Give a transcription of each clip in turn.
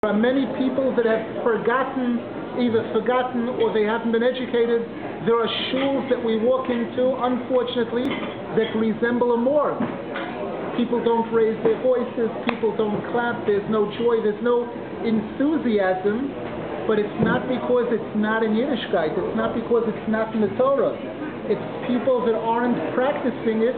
There are many people that have either forgotten or they haven't been educated. There are shuls that we walk into, unfortunately, that resemble a morgue. People don't raise their voices, people don't clap, there's no joy, there's no enthusiasm, but it's not because it's not in Yiddishkeit, it's not because it's not in the Torah. It's people that aren't practicing it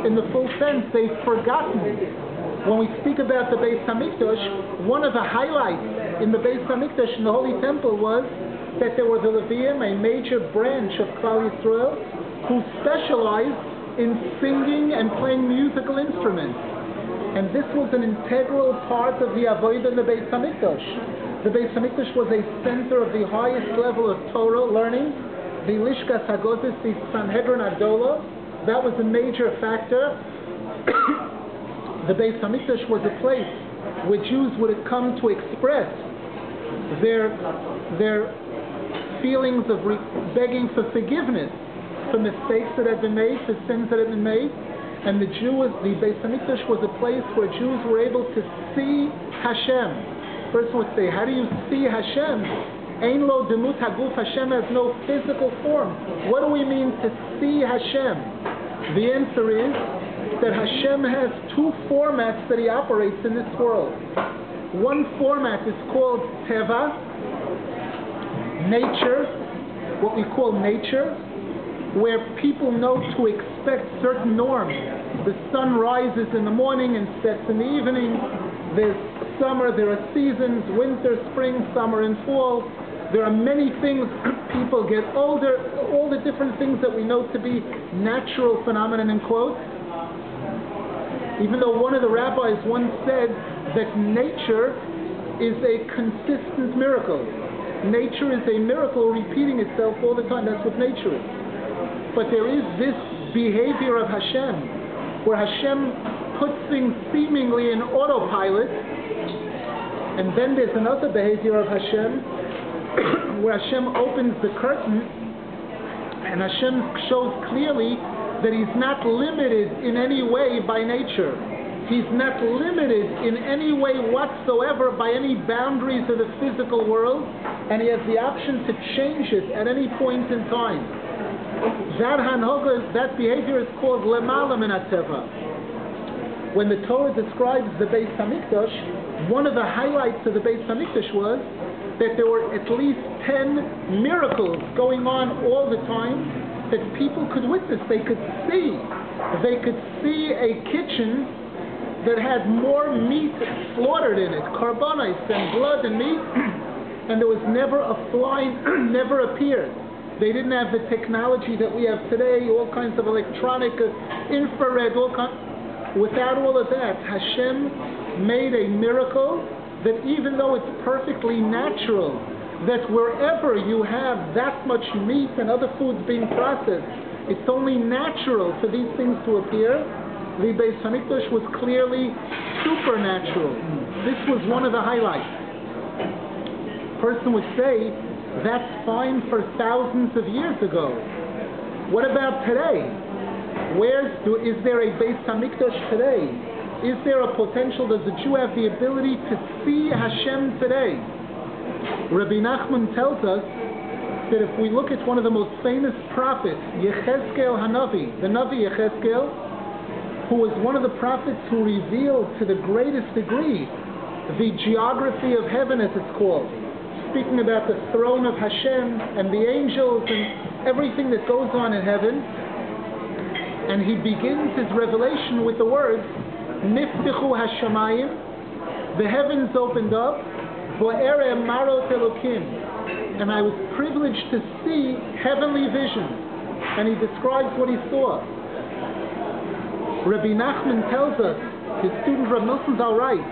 in the full sense. They've forgotten it. When we speak about the Beis Hamikdash, one of the highlights in the Beis Hamikdash in the Holy Temple was that there were the Leviim, a major branch of Klal Yisrael, who specialized in singing and playing musical instruments. And this was an integral part of the Avodah in the Beis Hamikdash. The Beis Hamikdash was a center of the highest level of Torah learning. The Lishkas Hagotis, the Sanhedrin Adola, that was a major factor. The Beis Hamikdash was a place where Jews would come to express their feelings of begging for forgiveness for mistakes that had been made, for sins that had been made. And the Beis Hamikdash was a place where Jews were able to see Hashem. Person would say, how do you see Hashem? Ein lo demut haguf, Hashem has no physical form. What do we mean to see Hashem? The answer is that Hashem has two formats that He operates in this world. One format is called Teva, nature, what we call nature, where people know to expect certain norms. The sun rises in the morning and sets in the evening. There's summer, there are seasons, winter, spring, summer, and fall. There are many things. People get older, all the different things that we know to be natural phenomenon in quotes. Even though one of the rabbis once said that nature is a consistent miracle. Nature is a miracle repeating itself all the time. That's what nature is. But there is this behavior of Hashem, where Hashem puts things seemingly in autopilot, and then there's another behavior of Hashem, where Hashem opens the curtain, and Hashem shows clearly that He's not limited in any way by nature. He's not limited in any way whatsoever by any boundaries of the physical world, and He has the option to change it at any point in time. That hanhoga, that behavior is called lemala min hateva. When the Torah describes the Beis Hamikdash, one of the highlights of the Beis Hamikdash was that there were at least 10 miracles going on all the time that people could witness. They could see a kitchen that had more meat slaughtered in it, carbonates and blood and meat, and there was never a fly, never appeared. They didn't have the technology that we have today, all kinds of electronic, infrared, without all of that, Hashem made a miracle that even though it's perfectly natural, that wherever you have that much meat and other foods being processed, it's only natural for these things to appear. The Beis Hamikdash was clearly supernatural. This was one of the highlights. A person would say, that's fine for thousands of years ago. What about today? Is there a Beis Hamikdash today? Is there a potential? Does the Jew have the ability to see Hashem today? Rabbi Nachman tells us that if we look at one of the most famous prophets, Yechezkel Hanavi, the Navi Yechezkel, who was one of the prophets who revealed to the greatest degree the geography of heaven, as it's called, speaking about the throne of Hashem and the angels and everything that goes on in heaven. And he begins his revelation with the words, Niftichu Hashamayim, the heavens opened up, Bo'ere Marot Elokim, and I was privileged to see heavenly vision. And he describes what he saw. Rabbi Nachman tells us, his student Rav Nosson Zal writes,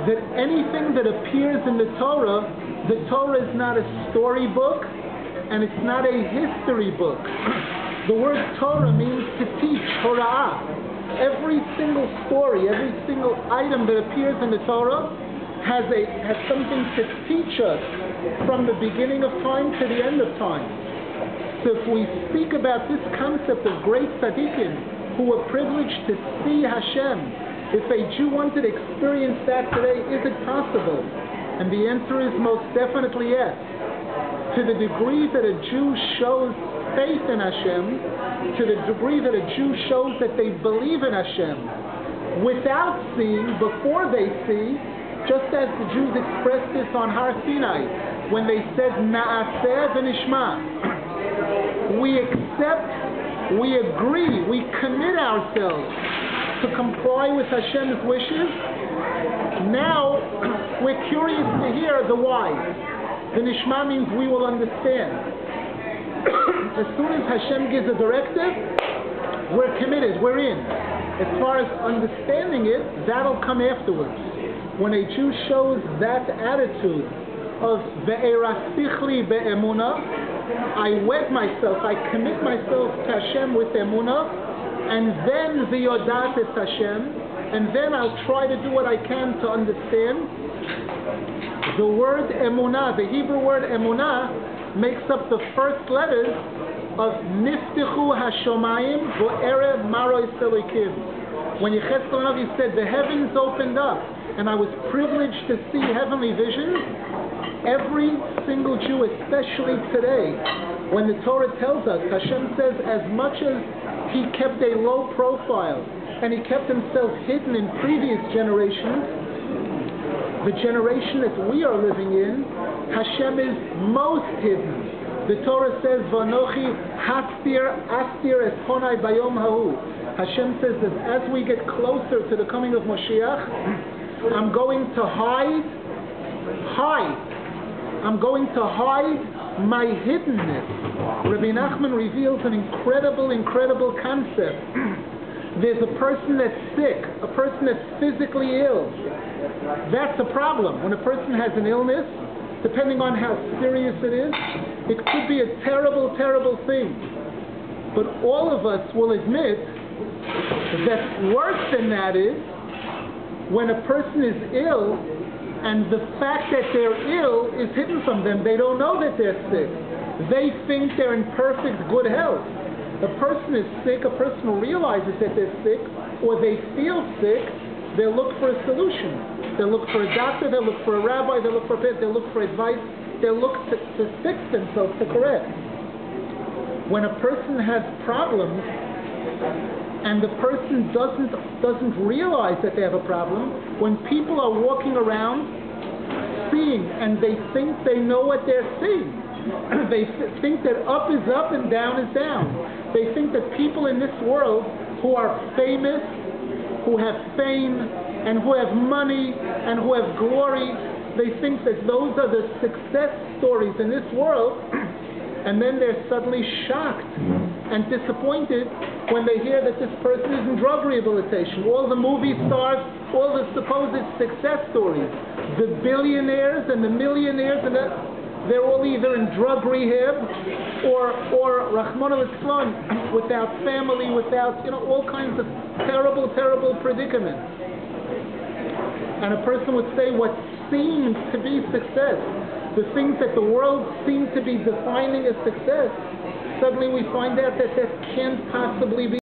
that anything that appears in the Torah is not a storybook, and it's not a history book. The word Torah means to teach, Torah. Every single story, every single item that appears in the Torah has something to teach us from the beginning of time to the end of time. So if we speak about this concept of great tzaddikim who were privileged to see Hashem, if a Jew wanted to experience that today, is it possible? And the answer is most definitely yes. To the degree that a Jew shows faith in Hashem, to the degree that a Jew shows that they believe in Hashem, without seeing, before they see, just as the Jews expressed this on Har Sinai, when they said, Na'aseh v'nishma. We accept, we agree, we commit ourselves to comply with Hashem's wishes. Now, we're curious to hear the why. The nishma means we will understand. As soon as Hashem gives a directive, we're committed, we're in. As far as understanding it, that'll come afterwards. When a Jew shows that attitude of ve'erasichli be'emunah, I wed myself, I commit myself to Hashem with emunah, and then v'yodat es Hashem, and then I'll try to do what I can to understand. The word emunah, the Hebrew word emunah, makes up the first letters of niftichu hashomayim vo'erev marois elikim. When Yechezkel he said the heavens opened up, and I was privileged to see heavenly visions. Every single Jew, especially today, when the Torah tells us, Hashem says, as much as he kept a low profile and he kept himself hidden in previous generations, the generation that we are living in, Hashem is most hidden. The Torah says, Vanochi hastir astir es ponai bayom hahu. Hashem says that as we get closer to the coming of Moshiach, I'm going to hide. I'm going to hide my hiddenness. Rabbi Nachman reveals an incredible concept. There's a person that's sick, a person that's physically ill. That's a problem. When a person has an illness, depending on how serious it is, it could be a terrible thing. But all of us will admit that worse than that is when a person is ill and the fact that they're ill is hidden from them. They don't know that they're sick. They think they're in perfect good health. A person is sick, a person who realizes that they're sick or they feel sick, they'll look for a solution. They'll look for a doctor, they'll look for a rabbi, they'll look for a pet, they'll look for advice, they'll look to fix themselves, to correct. When a person has problems and the person doesn't realize that they have a problem, when people are walking around seeing and they think they know what they're seeing, they think that up is up and down is down. They think that people in this world who are famous, who have fame, and who have money, and who have glory, they think that those are the success stories in this world, and then they're suddenly shocked and disappointed when they hear that this person is in drug rehabilitation. All the movie stars, all the supposed success stories, the billionaires and the millionaires, and they're all either in drug rehab or Rahman al-Islam, without family, without all kinds of terrible predicaments. And a person would say what seems to be success, the things that the world seems to be defining as success, suddenly we find out that that can't possibly be